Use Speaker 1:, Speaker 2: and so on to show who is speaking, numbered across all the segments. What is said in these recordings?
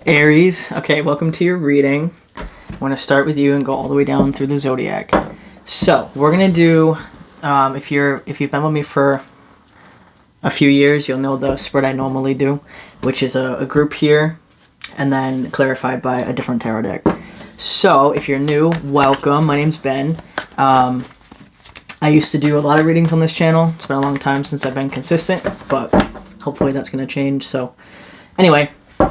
Speaker 1: Aries, okay, welcome to your reading. I'm going to start with you and go all the way down through the zodiac. So, we're going to do, if you've been with me for a few years, you'll know the spread I normally do, which is a group here, and then clarified by a different tarot deck. So, if you're new, welcome. My name's Ben. I used to do a lot of readings on this channel. It's been a long time since I've been consistent, but hopefully that's going to change. So, anyway,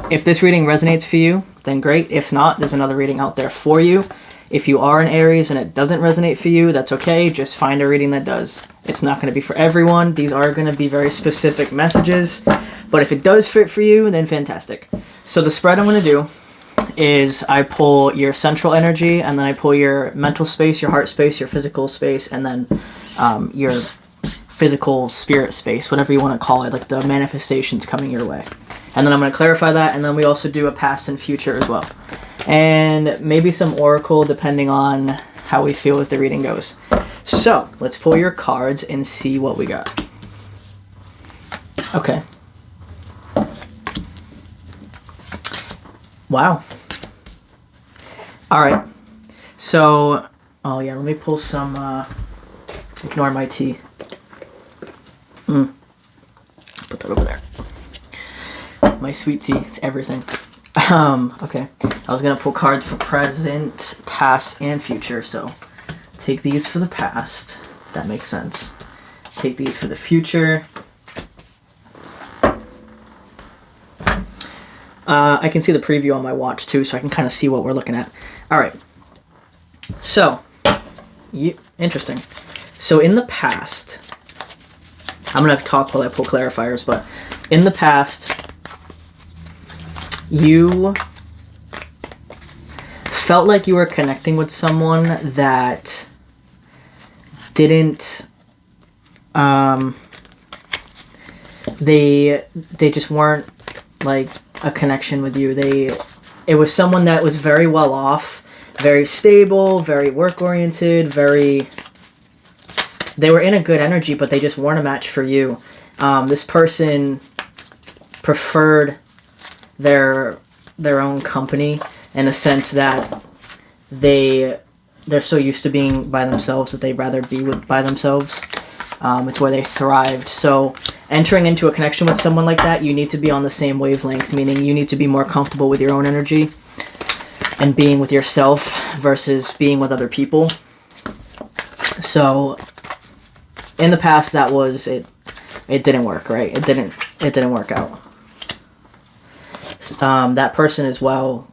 Speaker 1: if this reading resonates for you, then great. If not, there's another reading out there for you. If you are an Aries and it doesn't resonate for you, that's okay. Just find a reading that does. It's not going to be for everyone. These are going to be very specific messages. But if it does fit for you, then fantastic. So the spread I'm going to do is I pull your central energy, and then I pull your mental space, your heart space, your physical space, and then your physical spirit space, whatever you want to call it, like the manifestations coming your way. And then I'm going to clarify that, and then we also do a past and future as well. And maybe some oracle, depending on how we feel as the reading goes. So, let's pull your cards and see what we got. Okay. Wow. Alright. So, oh yeah, let me pull some, ignore my tea. Put that over there. My sweet tea, it's everything. Okay. I was gonna pull cards for present, past, and future, so take these for the past. That makes sense. Take these for the future. I can see the preview on my watch too, so I can kind of see what we're looking at. Alright. So, interesting. So in the past, I'm going to talk while I pull clarifiers, but in the past, you felt like you were connecting with someone that didn't, they just weren't like a connection with you. It was someone that was very well off, very stable, very work-oriented, they were in a good energy, but they just weren't a match for you. This person preferred their own company in a sense that they're so used to being by themselves that they'd rather be by themselves. It's where they thrived. So entering into a connection with someone like that, you need to be on the same wavelength, meaning you need to be more comfortable with your own energy and being with yourself versus being with other people. So in the past, that was it. It didn't work, right? It didn't work out. That person as well,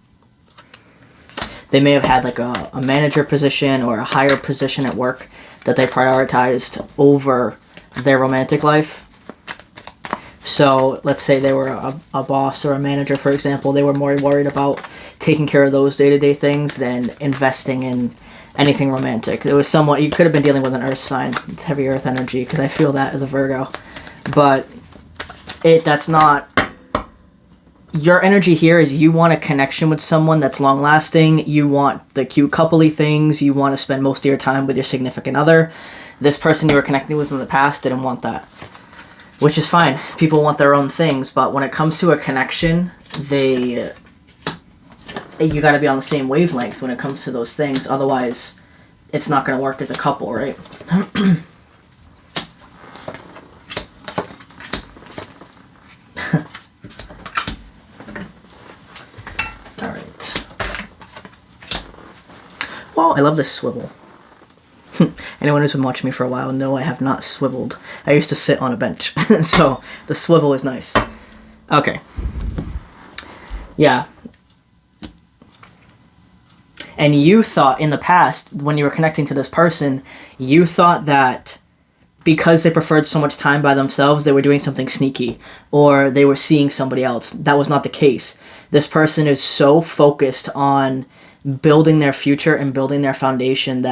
Speaker 1: they may have had like a manager position or a higher position at work that they prioritized over their romantic life. So let's say they were a boss or a manager, for example. They were more worried about taking care of those day-to-day things than investing in anything romantic. It was somewhat, you could have been dealing with an earth sign. It's heavy earth energy, because I feel that as a Virgo. But that's not, your energy here is you want a connection with someone that's long-lasting. You want the cute coupley things. You want to spend most of your time with your significant other. This person you were connecting with in the past didn't want that, which is fine. People want their own things, but when it comes to a connection, you got to be on the same wavelength when it comes to those things. Otherwise, it's not going to work as a couple, right? All right. Well, I love this swivel. Anyone who's been watching me for a while know I have not swiveled. I used to sit on a bench, so the swivel is nice. Okay. Yeah. And you thought in the past, when you were connecting to this person, you thought that because they preferred so much time by themselves, they were doing something sneaky, or they were seeing somebody else. That was not the case. This person is so focused on building their future and building their foundation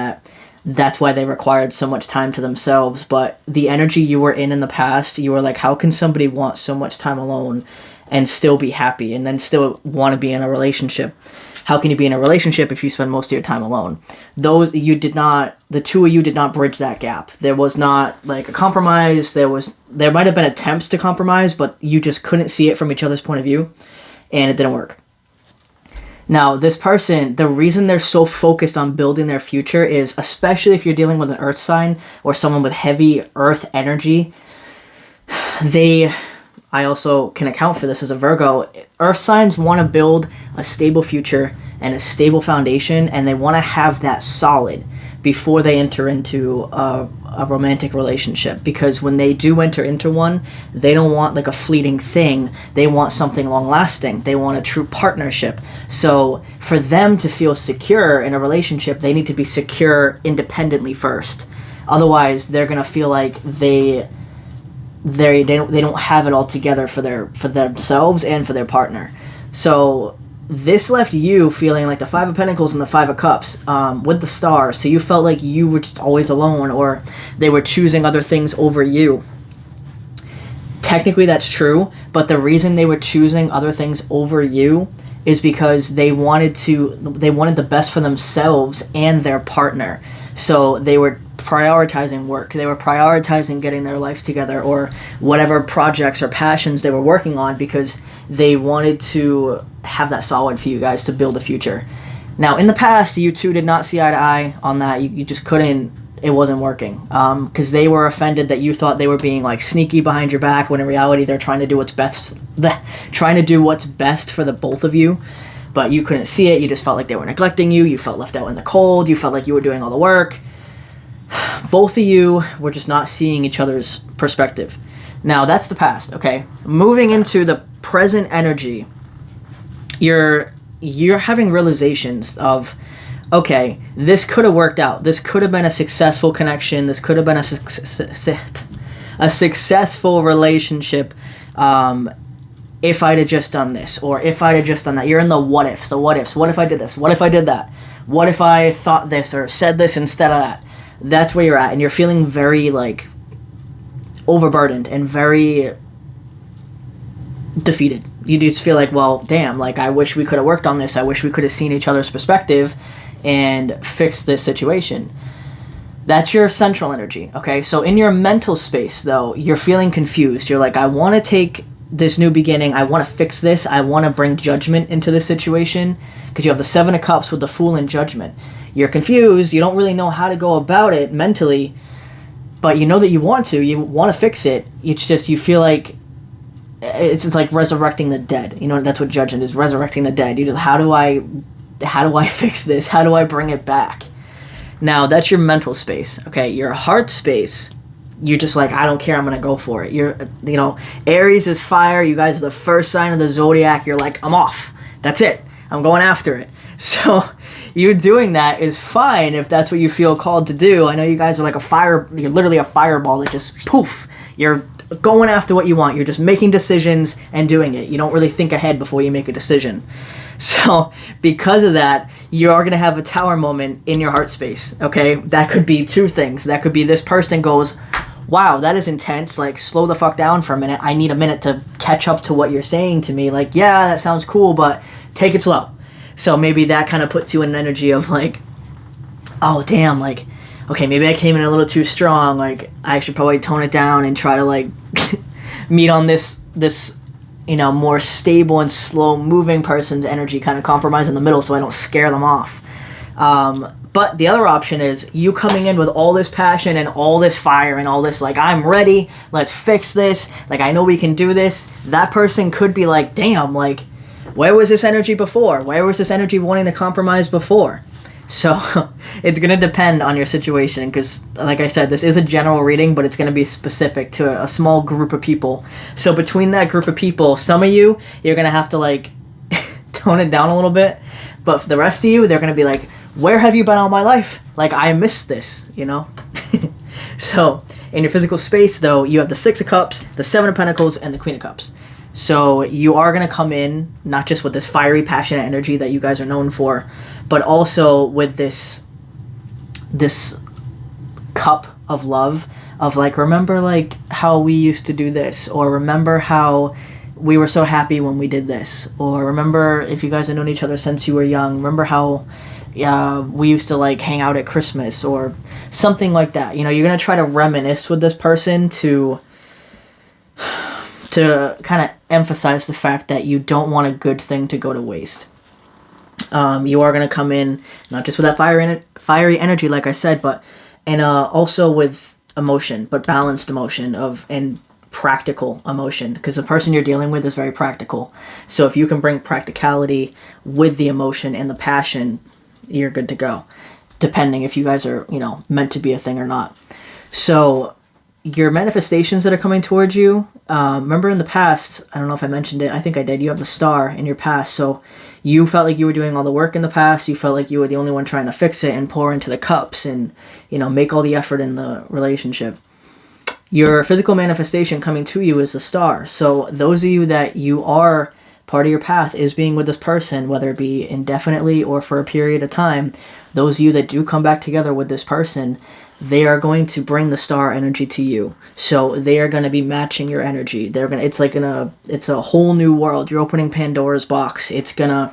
Speaker 1: that's why they required so much time to themselves. But the energy you were in the past, you were like, how can somebody want so much time alone and still be happy and then still want to be in a relationship? How can you be in a relationship if you spend most of your time alone? The two of you did not bridge that gap. There was not like a compromise. There might have been attempts to compromise, but you just couldn't see it from each other's point of view, and it didn't work. Now, this person, the reason they're so focused on building their future is, especially if you're dealing with an earth sign or someone with heavy earth energy, I also can account for this as a Virgo. Earth signs want to build a stable future and a stable foundation, and they want to have that solid before they enter into a romantic relationship. Because when they do enter into one, they don't want like a fleeting thing. They want something long-lasting. They want a true partnership. So for them to feel secure in a relationship, they need to be secure independently first. Otherwise, they're going to feel like they don't have it all together for themselves and for their partner. So this left you feeling like the Five of Pentacles and the Five of Cups with the Star. So you felt like you were just always alone, or they were choosing other things over you. Technically that's true, but the reason they were choosing other things over you is because they wanted the best for themselves and their partner. So they were prioritizing work. They were prioritizing getting their life together, or whatever projects or passions they were working on, because they wanted to have that solid for you guys to build a future. Now, in the past, you two did not see eye to eye on that. You just couldn't. It wasn't working because they were offended that you thought they were being like sneaky behind your back, when in reality they're trying to do what's best. Trying to do what's best for the both of you. But you couldn't see it. You just felt like they were neglecting you. You felt left out in the cold. You felt like you were doing all the work. Both of you were just not seeing each other's perspective. Now, that's the past, okay? Moving into the present energy, you're having realizations of, okay, this could have worked out. This could have been a successful connection. This could have been a successful relationship if I'd have just done this, or if I'd have just done that. You're in the what ifs. What if I did this? What if I did that? What if I thought this or said this instead of that? That's where you're at, and you're feeling very, like, overburdened and very defeated. You just feel like, well, damn, like, I wish we could have worked on this. I wish we could have seen each other's perspective and fixed this situation. That's your central energy, okay? So in your mental space, though, you're feeling confused. You're like, I want to take this new beginning. I want to fix this. I want to bring judgment into this situation, because you have the Seven of Cups with the Fool and Judgment. You're confused. You don't really know how to go about it mentally, but you know that you want to fix it. It's just, you feel like it's just like resurrecting the dead. You know, that's what judgment is, resurrecting the dead. You just, how do I fix this? How do I bring it back? Now, that's your mental space, okay? Your heart space, you're just like, I don't care, I'm going to go for it. Aries is fire. You guys are the first sign of the zodiac. You're like, I'm off. That's it. I'm going after it. So you doing that is fine if that's what you feel called to do. I know you guys are like you're literally a fireball that just poof, you're going after what you want. You're just making decisions and doing it. You don't really think ahead before you make a decision. So because of that, you are going to have a tower moment in your heart space, okay? That could be two things. That could be this person goes, wow, that is intense. Like, slow the fuck down for a minute. I need a minute to catch up to what you're saying to me. Like, yeah, that sounds cool, but take it slow. So maybe that kind of puts you in an energy of like, oh, damn, like, okay, maybe I came in a little too strong. Like, I should probably tone it down and try to, like, meet on this, more stable and slow-moving person's energy, kind of compromise in the middle so I don't scare them off. But the other option is you coming in with all this passion and all this fire and all this, like, I'm ready, let's fix this, like, I know we can do this. That person could be like, damn, like, where was this energy before? Where was this energy wanting to compromise before? So it's going to depend on your situation, because, like I said, this is a general reading, but it's going to be specific to a small group of people. So between that group of people, some of you're going to have to, like, tone it down a little bit. But for the rest of you, they're going to be like, where have you been all my life? Like, I missed this, you know? So in your physical space, though, you have the Six of Cups, the Seven of Pentacles, and the Queen of Cups. So you are going to come in not just with this fiery, passionate energy that you guys are known for, but also with this cup of love of, like, remember, like, how we used to do this, or remember how we were so happy when we did this, or remember, if you guys have known each other since you were young, remember how we used to, like, hang out at Christmas, or something like that. You know, you're going to try to reminisce with this person to kind of emphasize the fact that you don't want a good thing to go to waste. You are going to come in not just with that fiery energy, like I said, but and also with emotion, but balanced emotion and practical emotion, because the person you're dealing with is very practical. So if you can bring practicality with the emotion and the passion, you're good to go, depending if you guys are, meant to be a thing or not. So your manifestations that are coming towards you, remember in the past, I don't know if I mentioned it, I think I did, you have the star in your past. So you felt like you were doing all the work in the past, you felt like you were the only one trying to fix it and pour into the cups and, make all the effort in the relationship. Your physical manifestation coming to you is the star. So those of you that you are part of your path is being with this person, whether it be indefinitely or for a period of time, those of you that do come back together with this person, they are going to bring the star energy to you. So they are going to be matching your energy. It's a whole new world. You're opening Pandora's box. It's gonna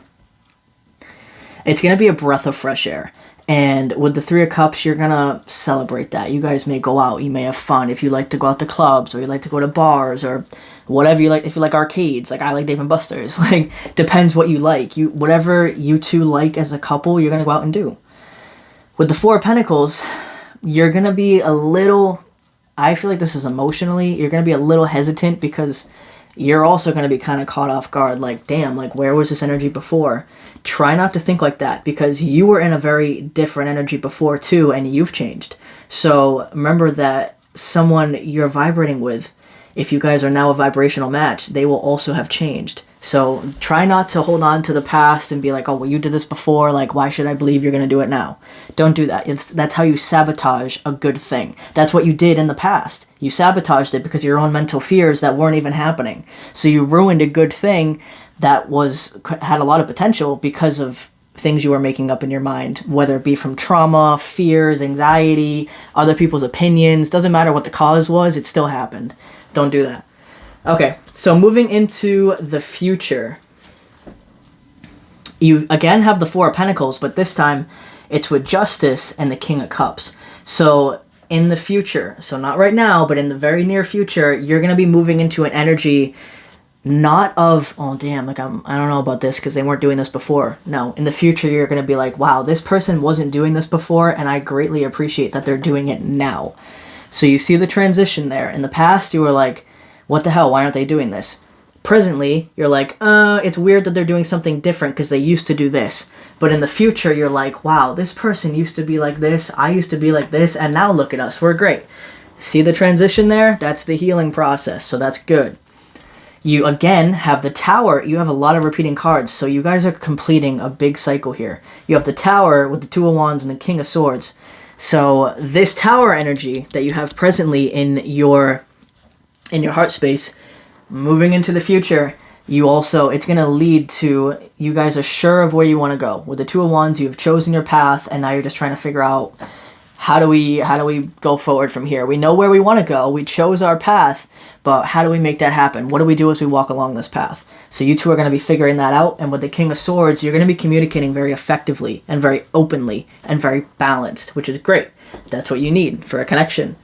Speaker 1: be a breath of fresh air. And with the Three of Cups, you're going to celebrate that. You guys may go out. You may have fun. If you like to go out to clubs or you like to go to bars or whatever you like. If you like arcades, like I like Dave & Buster's. Like, depends what you like. Whatever you two like as a couple, you're going to go out and do. With the Four of Pentacles, you're going to be a little... I feel like this is emotionally. You're going to be a little hesitant because you're also going to be kind of caught off guard. Like, damn, like where was this energy before? Try not to think like that because you were in a very different energy before too and you've changed. So remember that someone you're vibrating with, if you guys are now a vibrational match, they will also have changed. So try not to hold on to the past and be like, oh, well, you did this before. Like, why should I believe you're going to do it now? Don't do that. That's how you sabotage a good thing. That's what you did in the past. You sabotaged it because of your own mental fears that weren't even happening. So you ruined a good thing that had a lot of potential because of things you were making up in your mind, whether it be from trauma, fears, anxiety, other people's opinions. Doesn't matter what the cause was, it still happened. Don't do that. Okay, so moving into the future. You again have the Four of Pentacles, but this time it's with Justice and the King of Cups. So in the future, so not right now, but in the very near future, you're going to be moving into an energy not of, oh damn, like I don't know about this because they weren't doing this before. No, in the future you're going to be like, wow, this person wasn't doing this before and I greatly appreciate that they're doing it now. So you see the transition there. In the past you were like, what the hell, why aren't they doing this? Presently you're like, it's weird that they're doing something different because they used to do this. But in the future you're like, wow, this person used to be like this, I used to be like this, and now look at us, we're great. See the transition there? That's the healing process, so that's good. You, again, have the Tower. You have a lot of repeating cards, so you guys are completing a big cycle here. You have the Tower with the Two of Wands and the King of Swords. So this Tower energy that you have presently in your heart space, moving into the future, it's going to lead to you guys are sure of where you want to go. With the Two of Wands, you've chosen your path, and now you're just trying to figure out how do we go forward from here. We know where we want to go. We chose our path, but how do we make that happen? What do we do as we walk along this path? So you two are going to be figuring that out, and with the King of Swords, you're going to be communicating very effectively and very openly and very balanced, which is great. That's what you need for a connection.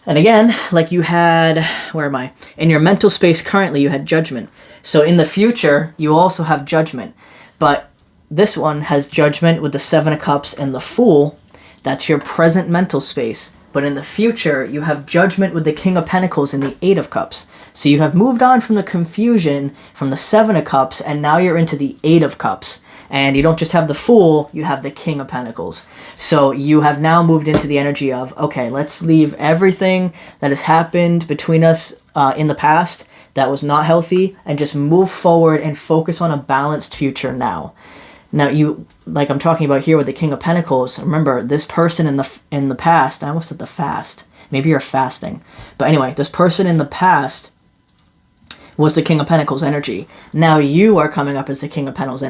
Speaker 1: And again, like you had, where am I? In your mental space currently, you had Judgment. So in the future, you also have Judgment. But this one has Judgment with the Seven of Cups and the Fool. That's your present mental space. But in the future, you have Judgment with the King of Pentacles and the Eight of Cups. So you have moved on from the confusion from the Seven of Cups, and now you're into the Eight of Cups. And you don't just have the Fool, you have the King of Pentacles. So you have now moved into the energy of, okay, let's leave everything that has happened between us in the past that was not healthy, and just move forward and focus on a balanced future now. Now, like I'm talking about here with the King of Pentacles, remember, this person in the past, I almost said the fast. Maybe you're fasting. But anyway, this person in the past was the King of Pentacles energy. Now you are coming up as the King of Pentacles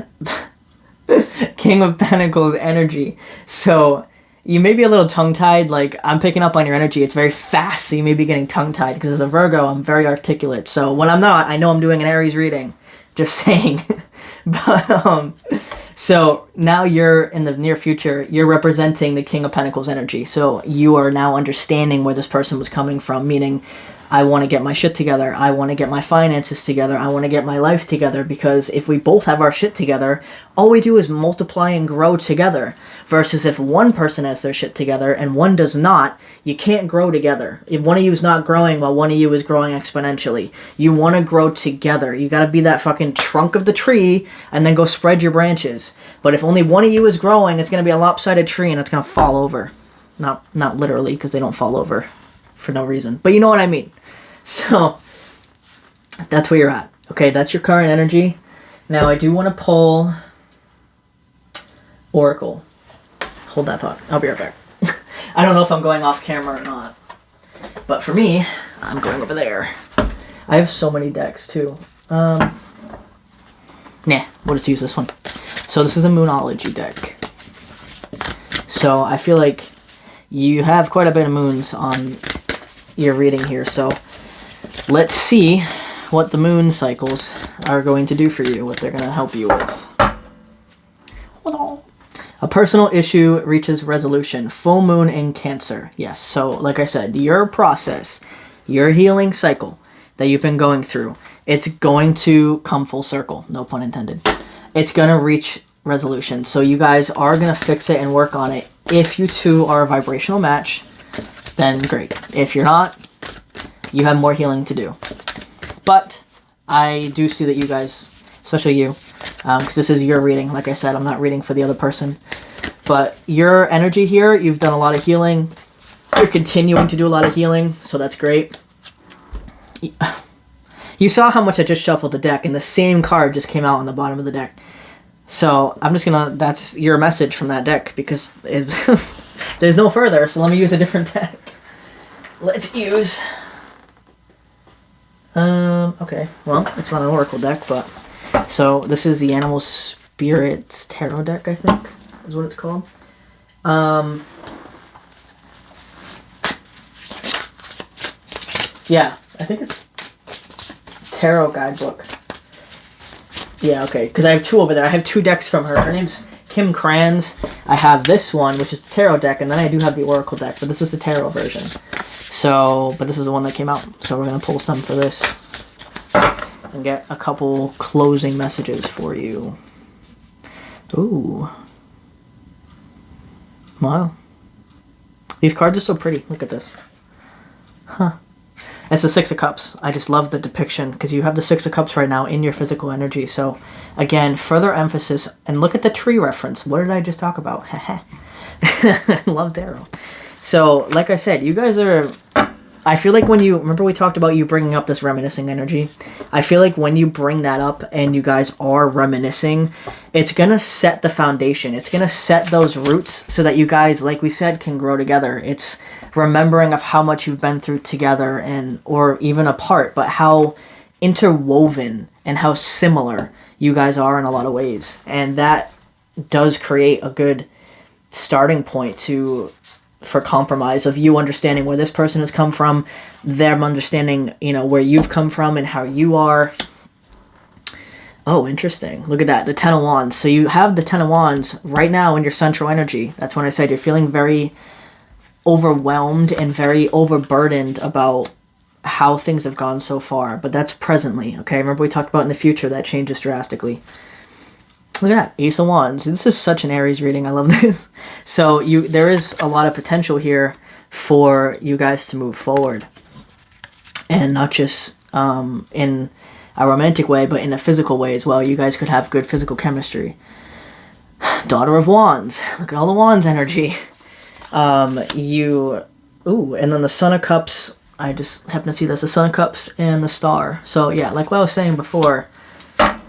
Speaker 1: King of Pentacles energy. So you may be a little tongue-tied. Like, I'm picking up on your energy. It's very fast, so you may be getting tongue-tied. Because as a Virgo, I'm very articulate. So when I'm not, I know I'm doing an Aries reading. Just saying. But, so now you're in the near future, you're representing the King of Pentacles energy. So you are now understanding where this person was coming from, meaning I want to get my shit together. I want to get my finances together. I want to get my life together, because if we both have our shit together, all we do is multiply and grow together. Versus if one person has their shit together and one does not, you can't grow together. If one of you is not growing while one of you is growing exponentially, you want to grow together. You got to be that fucking trunk of the tree and then go spread your branches. But if only one of you is growing, it's going to be a lopsided tree and it's going to fall over. Not literally, because they don't fall over for no reason. But you know what I mean. So, that's where you're at. Okay, that's your current energy. Now, I do want to pull Oracle. Hold that thought. I'll be right back. I don't know if I'm going off camera or not. But for me, I'm going over there. I have so many decks, too. Nah, we'll just use this one. So, this is a Moonology deck. So, I feel like you have quite a bit of moons on your reading here, so let's see what the moon cycles are going to do for you, what they're going to help you with. A personal issue reaches resolution. Full moon in Cancer. Yes, so like I said, your process, your healing cycle that you've been going through, it's going to come full circle. No pun intended. It's going to reach resolution. So you guys are going to fix it and work on it. If you two are a vibrational match, then great. If you're not, you have more healing to do. But I do see that you guys, especially you, because this is your reading. Like I said, I'm not reading for the other person. But your energy here, you've done a lot of healing. You're continuing to do a lot of healing, so that's great. You saw how much I just shuffled the deck, and the same card just came out on the bottom of the deck. So I'm just gonna, that's your message from that deck, because there's no further, so let me use a different deck. Let's use, okay, well, it's not an Oracle deck, but, so this is the Animal Spirits Tarot deck, I think, is what it's called. Yeah, I think it's Tarot Guidebook. Yeah, okay, because I have two over there. I have two decks from her. Her name's Kim Kranz. I have this one, which is the Tarot deck, and then I do have the Oracle deck, but this is the Tarot version. So, but this is the one that came out, so we're going to pull some for this and get a couple closing messages for you. Ooh. Wow. These cards are so pretty. Look at this. Huh. It's the Six of Cups. I just love the depiction because you have the Six of Cups right now in your physical energy. So, again, further emphasis. And look at the tree reference. What did I just talk about? I love Darrow. So, like I said, you guys are... I feel like when you... Remember we talked about you bringing up this reminiscing energy? I feel like when you bring that up and you guys are reminiscing, it's going to set the foundation. It's going to set those roots so that you guys, like we said, can grow together. It's remembering of how much you've been through together and or even apart, but how interwoven and how similar you guys are in a lot of ways. And that does create a good starting point for compromise of you understanding where this person has come from, them understanding, you know, where you've come from and how you are. Oh, interesting. Look at that. The Ten of Wands. So you have the Ten of Wands right now in your central energy. That's when I said you're feeling very overwhelmed and very overburdened about how things have gone so far. But that's presently, okay? Remember we talked about in the future that changes drastically. Look at that, Ace of Wands. This is such an Aries reading. I love this. So there is a lot of potential here for you guys to move forward. And not just in a romantic way, but in a physical way as well. You guys could have good physical chemistry. Daughter of Wands. Look at all the Wands energy. Ooh, and then the Son of Cups. I just happen to see that's the Son of Cups and the Star. So yeah, like what I was saying before, a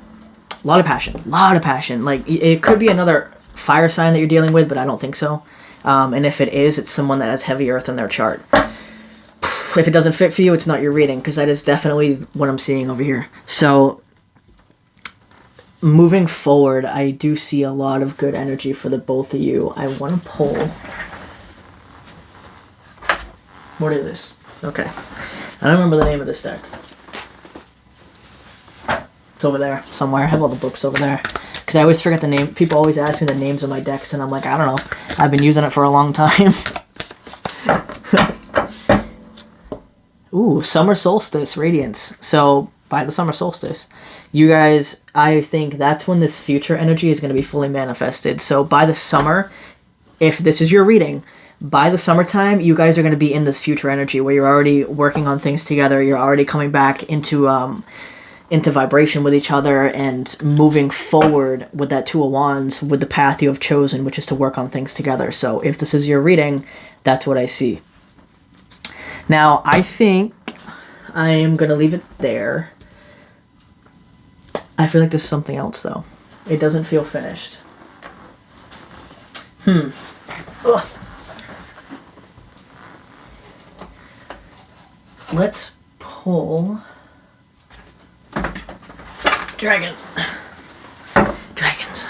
Speaker 1: lot of passion. Like, it could be another fire sign that you're dealing with, but I don't think so. And if it is, it's someone that has heavy earth in their chart. If it doesn't fit for you, it's not your reading, because that is definitely what I'm seeing over here. So, moving forward, I do see a lot of good energy for the both of you. I want to pull... What is this? Okay. I don't remember the name of this deck. It's over there somewhere. I have all the books over there. Because I always forget the name. People always ask me the names of my decks, and I'm like, I don't know. I've been using it for a long time. Ooh, summer solstice radiance. So by the summer solstice, you guys, I think that's when this future energy is going to be fully manifested. So by the summer, if this is your reading, by the summertime, you guys are going to be in this future energy where you're already working on things together. You're already coming back into vibration with each other and moving forward with that Two of Wands, with the path you have chosen, which is to work on things together. So if this is your reading, that's what I see. Now, I think I am going to leave it there. I feel like there's something else, though. It doesn't feel finished. Ugh. Let's pull... Dragons. Dragons.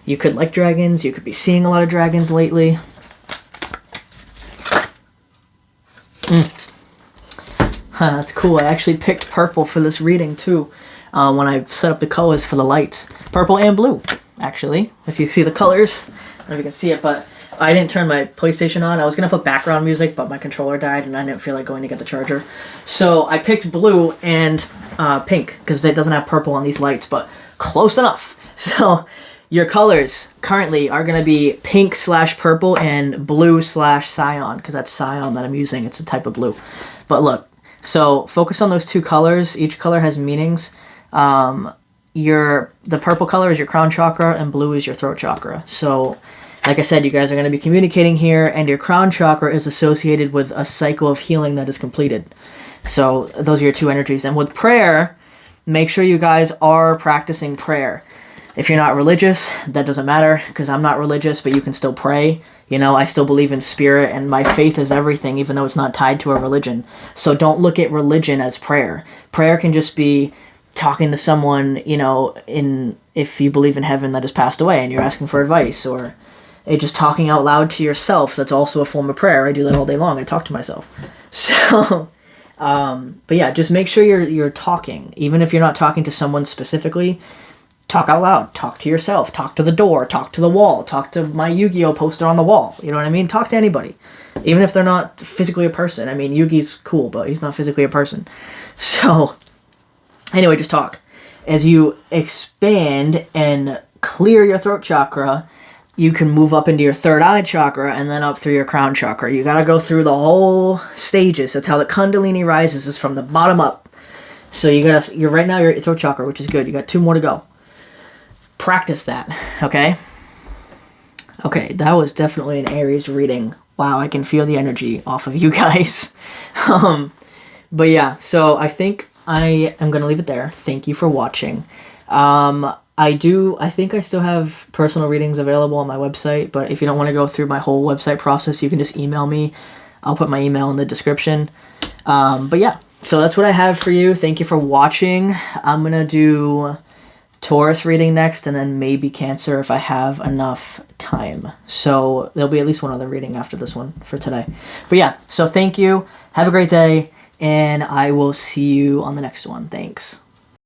Speaker 1: You could like dragons. You could be seeing a lot of dragons lately. That's cool. I actually picked purple for this reading too when I set up the colors for the lights. Purple and blue, actually. If you see the colors, I don't know if you can see it, but I didn't turn my PlayStation on. I was going to put background music, but my controller died and I didn't feel like going to get the charger. So I picked blue and pink because it doesn't have purple on these lights, but close enough. So your colors currently are going to be pink/purple and blue/cyan, because that's cyan that I'm using. It's a type of blue. But look, so focus on those two colors. Each color has meanings. The purple color is your crown chakra and blue is your throat chakra. So like I said, you guys are going to be communicating here, and your crown chakra is associated with a cycle of healing that is completed. So those are your two energies. And with prayer, make sure you guys are practicing prayer. If you're not religious, that doesn't matter, because I'm not religious, but you can still pray. You know, I still believe in spirit, and my faith is everything, even though it's not tied to a religion. So don't look at religion as prayer. Prayer can just be talking to someone, you know, if you believe in heaven that has passed away and you're asking for advice, or just talking out loud to yourself. That's also a form of prayer. I do that all day long. I talk to myself. So, but yeah, just make sure you're talking. Even if you're not talking to someone specifically, talk out loud. Talk to yourself. Talk to the door. Talk to the wall. Talk to my Yu-Gi-Oh poster on the wall. You know what I mean? Talk to anybody. Even if they're not physically a person. I mean, Yugi's cool, but he's not physically a person. So, anyway, just talk. As you expand and clear your throat chakra, you can move up into your third eye chakra and then up through your crown chakra. You got to go through the whole stages. That's how the Kundalini rises, is from the bottom up. So you're right now, you're at your throat chakra, which is good. You got 2 more to go. Practice that, okay? Okay, that was definitely an Aries reading. Wow, I can feel the energy off of you guys. But yeah, so I think I am going to leave it there. Thank you for watching. I think I still have personal readings available on my website, but if you don't want to go through my whole website process, you can just email me. I'll put my email in the description. But yeah, so that's what I have for you. Thank you for watching. I'm going to do Taurus reading next, and then maybe Cancer if I have enough time. So there'll be at least one other reading after this one for today. But yeah, so thank you. Have a great day, and I will see you on the next one. Thanks.